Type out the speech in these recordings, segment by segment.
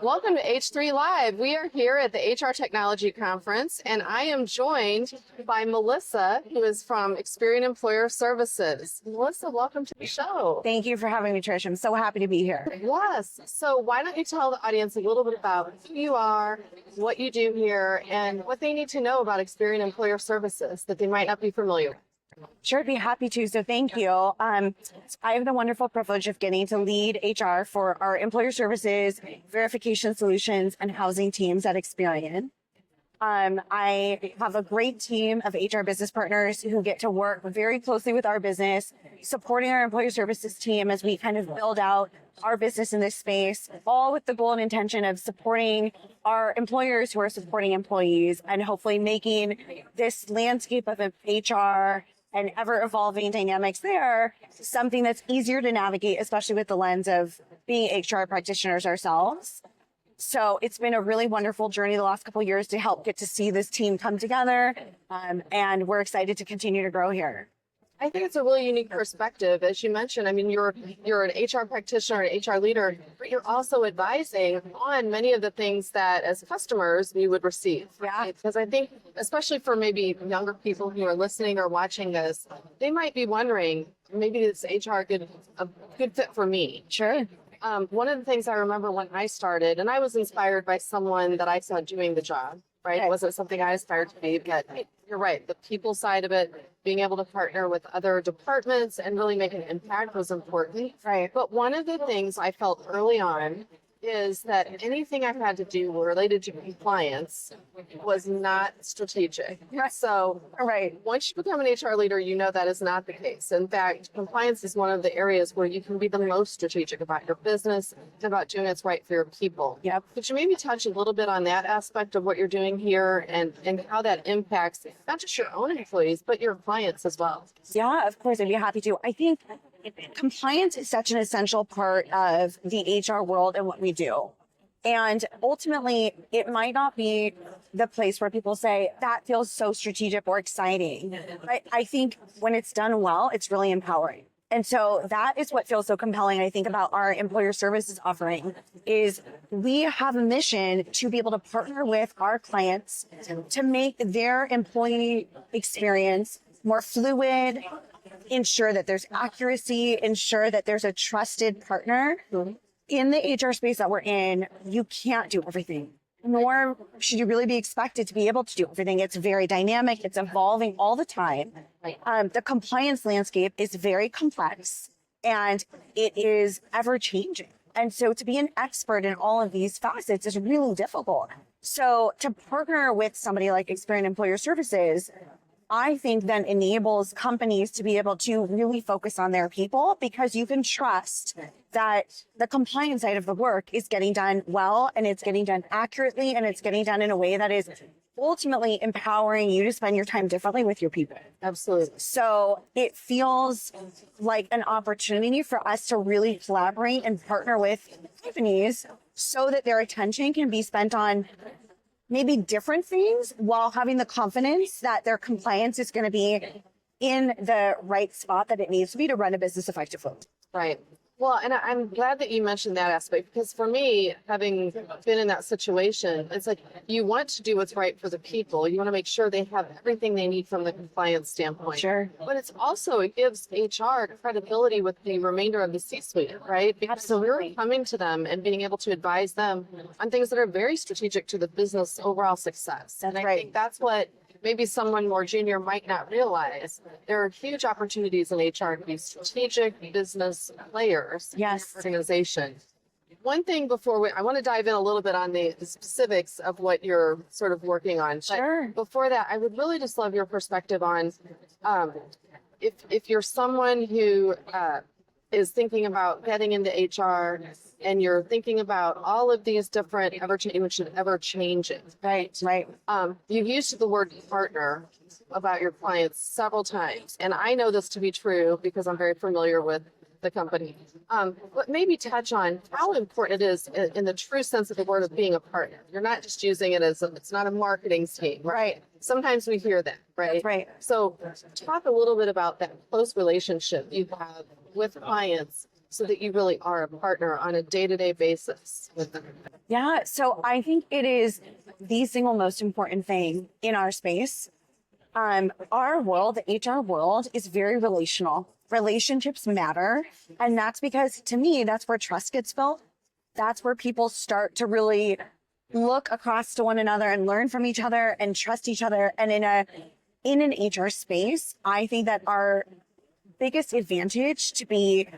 Welcome to H3 Live. We are here at the HR Technology Conference, and I am joined by Melissa, who is from Experian Employer Services. Melissa, welcome to the show. Thank you for having me, Trish. I'm so happy to be here. Yes. So why don't you tell the audience a little bit about who you are, what you do here, and what they need to know about Experian Employer Services that they might not be familiar with. Sure, I'd be happy to. So thank you. I have the wonderful privilege of getting to lead HR for our employer services, verification solutions, and housing teams at Experian. I have a great team of HR business partners who get to work very closely with our business, supporting our employer services team as we kind of build out our business in this space, all with the goal and intention of supporting our employers who are supporting employees and hopefully making this landscape of HR and ever-evolving dynamics there something that's easier to navigate, especially with the lens of being HR practitioners ourselves. So it's been a really wonderful journey the last couple of years to help get to see this team come together, and we're excited to continue to grow here. I think it's a really unique perspective. As you mentioned, I mean, you're an HR practitioner, an HR leader, but you're also advising on many of the things that as customers we would receive. Yeah. Because I think, especially for maybe younger people who are listening or watching this, they might be wondering, maybe this HR a good fit for me. Sure. One of the things I remember when I started, and I was inspired by someone that I saw doing the job, right? Okay. It wasn't something I aspired to be, but you're right. The people side of it, being able to partner with other departments and really make an impact was important. Right. But one of the things I felt early on is that anything I've had to do related to compliance was not strategic. So Right. once you become an HR leader, you know that is not the case. In fact, compliance is one of the areas where you can be the most strategic about your business and about doing what's right for your people. Yep. Could you maybe touch a little bit on that aspect of what you're doing here and how that impacts not just your own employees, but your clients as well? Yeah, of course, I'd be happy to. I think compliance is such an essential part of the HR world and what we do. And ultimately, it might not be the place where people say, that feels so strategic or exciting. But I think when it's done well, it's really empowering. And so that is what feels so compelling, I think, about our employer services offering is we have a mission to be able to partner with our clients to make their employee experience more fluid, ensure that there's accuracy, ensure that there's a trusted partner. In the HR space that we're in, you can't do everything, nor should you really be expected to be able to do everything. It's very dynamic. It's evolving all the time. The compliance landscape is very complex and it is ever changing. And so to be an expert in all of these facets is really difficult. So to partner with somebody like Experian Employer Services, I think then enables companies to be able to really focus on their people because you can trust that the compliance side of the work is getting done well and it's getting done accurately and it's getting done in a way that is ultimately empowering you to spend your time differently with your people. Absolutely. So it feels like an opportunity for us to really collaborate and partner with companies so that their attention can be spent on maybe different things while having the confidence that their compliance is going to be in the right spot that it needs to be to run a business effectively. Right. Well, and I'm glad that you mentioned that aspect because for me, having been in that situation, it's like you want to do what's right for the people. You want to make sure they have everything they need from the compliance standpoint. Sure. But it's also, it gives HR credibility with the remainder of the C-suite, right? Because Absolutely. you're coming to them and being able to advise them on things that are very strategic to the business overall success. That's and I right. think that's what maybe someone more junior might not realize. There are huge opportunities in HR to be strategic business players Yes. in your organization. One thing before I want to dive in a little bit on the specifics of what you're sort of working on. Sure. But before that, I would really just love your perspective on if you're someone who is thinking about getting into HR and you're thinking about all of these different ever changing. Right. You've used the word partner about your clients several times. And I know this to be true because I'm very familiar with the company. But maybe touch on how important it is in the true sense of the word of being a partner. You're not just using it as it's not a marketing scheme, right? Sometimes we hear that, right? That's right. So talk a little bit about that close relationship you have with clients so that you really are a partner on a day-to-day basis with them? Yeah, so I think it is the single most important thing in our space. Our world, the HR world, is very relational. Relationships matter. And that's because, to me, that's where trust gets built. That's where people start to really look across to one another and learn from each other and trust each other. And in an HR space, I think that our biggest advantage to be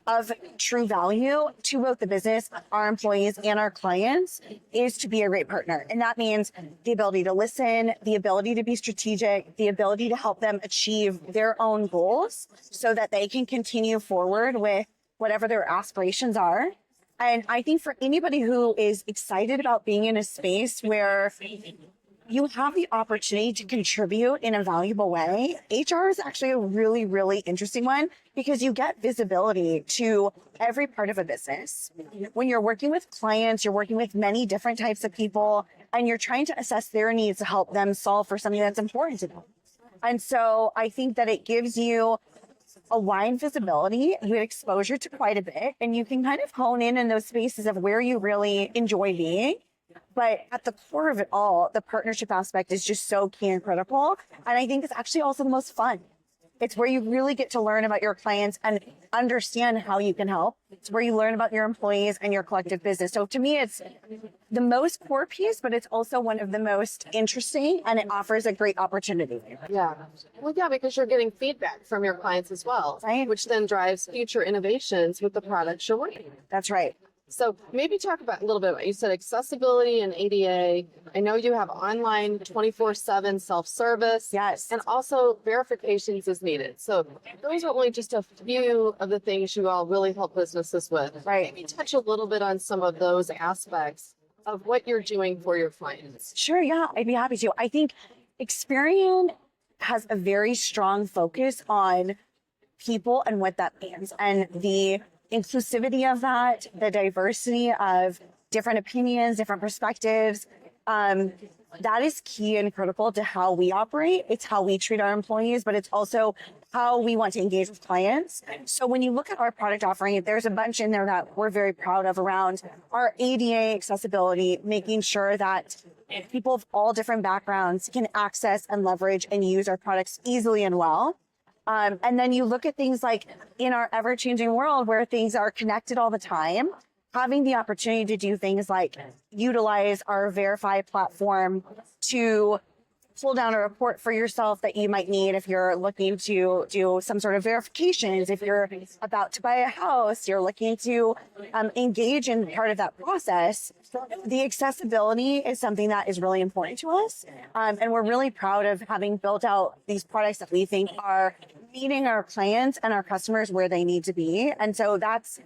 of true value to both the business, our employees, and our clients is to be a great partner. And that means the ability to listen, the ability to be strategic, the ability to help them achieve their own goals so that they can continue forward with whatever their aspirations are. And I think for anybody who is excited about being in a space where you have the opportunity to contribute in a valuable way, HR is actually a really, really interesting one because you get visibility to every part of a business. When you're working with clients, you're working with many different types of people, and you're trying to assess their needs to help them solve for something that's important to them. And so I think that it gives you a wide visibility, you get exposure to quite a bit, and you can kind of hone in those spaces of where you really enjoy being. But at the core of it all, the partnership aspect is just so key and critical. And I think it's actually also the most fun. It's where you really get to learn about your clients and understand how you can help. It's where you learn about your employees and your collective business. So to me, it's the most core piece, but it's also one of the most interesting, and it offers a great opportunity. Yeah. Well, yeah, because you're getting feedback from your clients as well, Right. which then drives future innovations with the products you're working with. That's right. So maybe talk about a little bit about, you said accessibility and ADA. I know you have online 24/7 self-service. Yes. And also verifications is needed. So those are only just a few of the things you all really help businesses with. Right. Maybe touch a little bit on some of those aspects of what you're doing for your clients. Sure, yeah, I'd be happy to. I think Experian has a very strong focus on people and what that means, and the inclusivity of that, the diversity of different opinions, different perspectives. That is key and critical to how we operate. It's how we treat our employees, but it's also how we want to engage with clients. So when you look at our product offering, there's a bunch in there that we're very proud of around our ADA accessibility, making sure that people of all different backgrounds can access and leverage and use our products easily and well. And then you look at things like in our ever-changing world where things are connected all the time, having the opportunity to do things like utilize our Verify platform to pull down a report for yourself that you might need if you're looking to do some sort of verifications, if you're about to buy a house, you're looking to engage in part of that process. The accessibility is something that is really important to us. And we're really proud of having built out these products that we think are meeting our clients and our customers where they need to be. And so that's,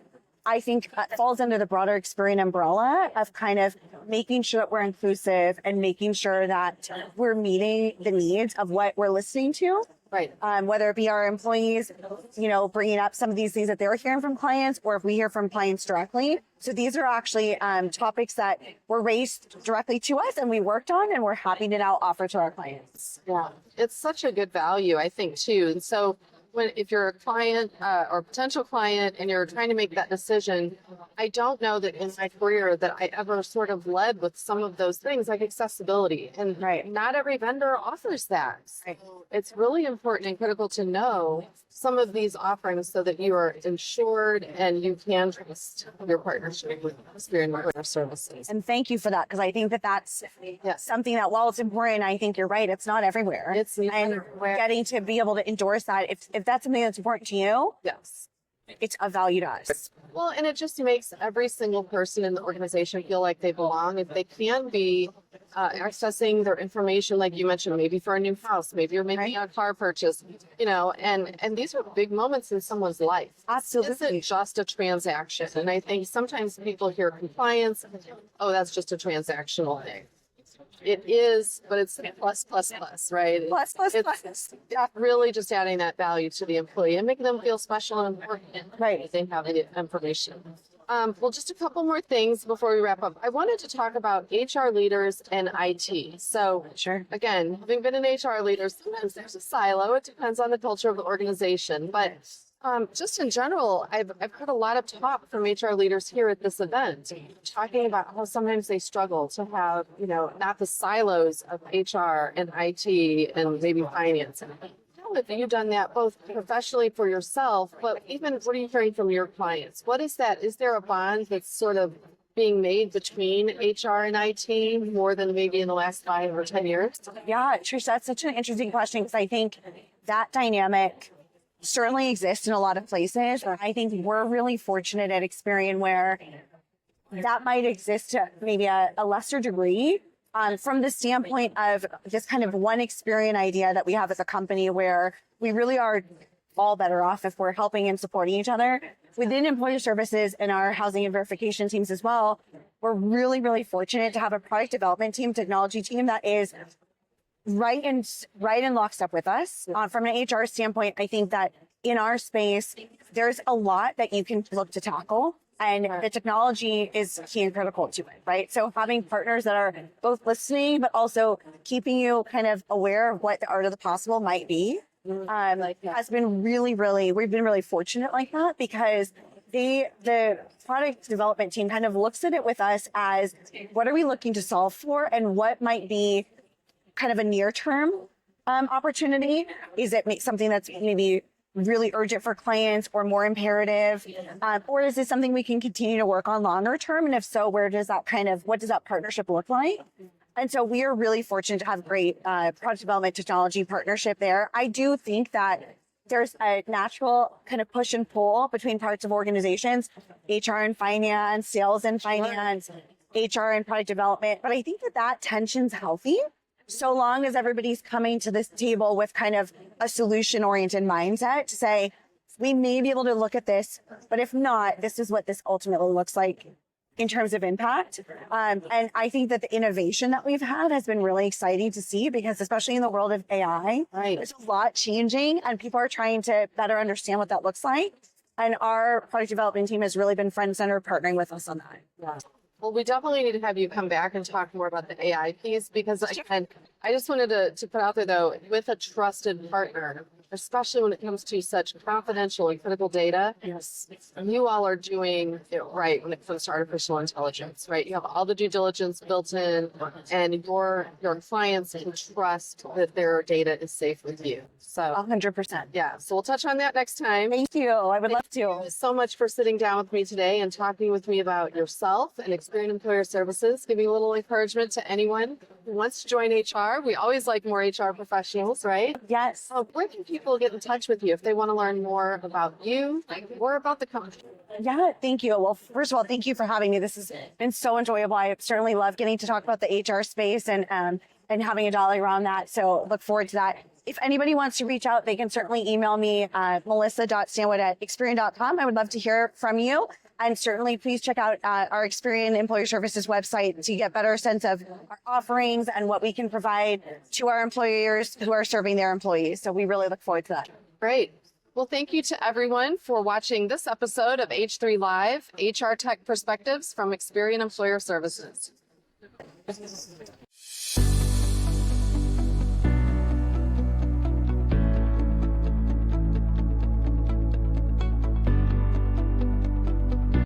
I think, falls under the broader Experian umbrella of kind of making sure that we're inclusive and making sure that we're meeting the needs of what we're listening to. Right. Whether it be our employees, bringing up some of these things that they're hearing from clients, or if we hear from clients directly. So these are actually topics that were raised directly to us and we worked on, and we're happy to now offer to our clients. Yeah. It's such a good value, I think, too. And so if you're a client or potential client and you're trying to make that decision, I don't know that in my career that I ever sort of led with some of those things like accessibility. And Right. not every vendor offers that. Right. It's really important and critical to know some of these offerings so that you are insured and you can trust your partnership with Experian Partner Services. And thank you for that, because I think that that's Yes. something that, while it's important, I think you're right, it's not everywhere. It's not and everywhere. getting to be able to endorse that, if that's something that's important to you, Yes. it's of value to us. Well, and it just makes every single person in the organization feel like they belong. If they can be accessing their information, like you mentioned, maybe for a new house, maybe you're making a car purchase, and these are big moments in someone's life. Absolutely. It isn't just a transaction. And I think sometimes people hear compliance, oh, that's just a transactional thing. It is, but it's plus, right? Plus. It's really just adding that value to the employee and making them feel special and important. Right. They have the information. Well, just a couple more things before we wrap up. I wanted to talk about HR leaders and IT. So Sure. again, having been an HR leader, sometimes there's a silo. It depends on the culture of the organization. But Just in general, I've heard a lot of talk from HR leaders here at this event, talking about how sometimes they struggle to have, not the silos of HR and IT and maybe finance. How have you done that both professionally for yourself, but even what are you hearing from your clients? What is that? Is there a bond that's sort of being made between HR and IT more than maybe in the last 5 or 10 years? Yeah, Trish, that's such an interesting question because I think that dynamic certainly exists in a lot of places. I think we're really fortunate at Experian where that might exist to maybe a lesser degree from the standpoint of this kind of one Experian idea that we have as a company where we really are all better off if we're helping and supporting each other. Within employer services and our housing and verification teams as well, we're really, really fortunate to have a product development team, technology team that is right in lockstep with us. From an HR standpoint, I think that in our space, there's a lot that you can look to tackle, and the technology is key and critical to it, right? So having partners that are both listening, but also keeping you kind of aware of what the art of the possible might be, has been really, we've been really fortunate like that because the product development team kind of looks at it with us as what are we looking to solve for and what might be kind of a near-term opportunity? Is it something that's maybe really urgent for clients or more imperative? Or is it something we can continue to work on longer term? And if so, what does that partnership look like? And so we are really fortunate to have great product development technology partnership there. I do think that there's a natural kind of push and pull between parts of organizations, HR and finance, sales and finance, HR and product development. But I think that tension's healthy. So long as everybody's coming to this table with kind of a solution-oriented mindset to say, we may be able to look at this, but if not, this is what this ultimately looks like in terms of impact. And I think that the innovation that we've had has been really exciting to see because especially in the world of AI, there's a lot changing and people are trying to better understand what that looks like. And our product development team has really been front and center partnering with us on that. Yeah. Well, we definitely need to have you come back and talk more about the AI piece because again, I just wanted to put out there though, with a trusted partner, especially when it comes to such confidential and critical data, yes, you all are doing it right when it comes to artificial intelligence, right? You have all the due diligence built in and your clients can trust that their data is safe with you. So 100%. Yeah. So we'll touch on that next time. Thank you. I would love to. Thank you so much for sitting down with me today and talking with me about yourself and Experian Employer Services, giving a little encouragement to anyone who wants to join HR. We always like more HR professionals, right? Yes. Where can people get in touch with you if they want to learn more about you or about the company? Yeah, thank you. Well, first of all, thank you for having me. This has been so enjoyable. I certainly love getting to talk about the HR space and having a dolly around that. So look forward to that. If anybody wants to reach out, they can certainly email me melissa.stanwood@experian.com. I would love to hear from you. And certainly please check out our Experian Employer Services website to get better sense of our offerings and what we can provide to our employers who are serving their employees. So we really look forward to that. Great. Well, thank you to everyone for watching this episode of H3 Live, HR Tech Perspectives from Experian Employer Services.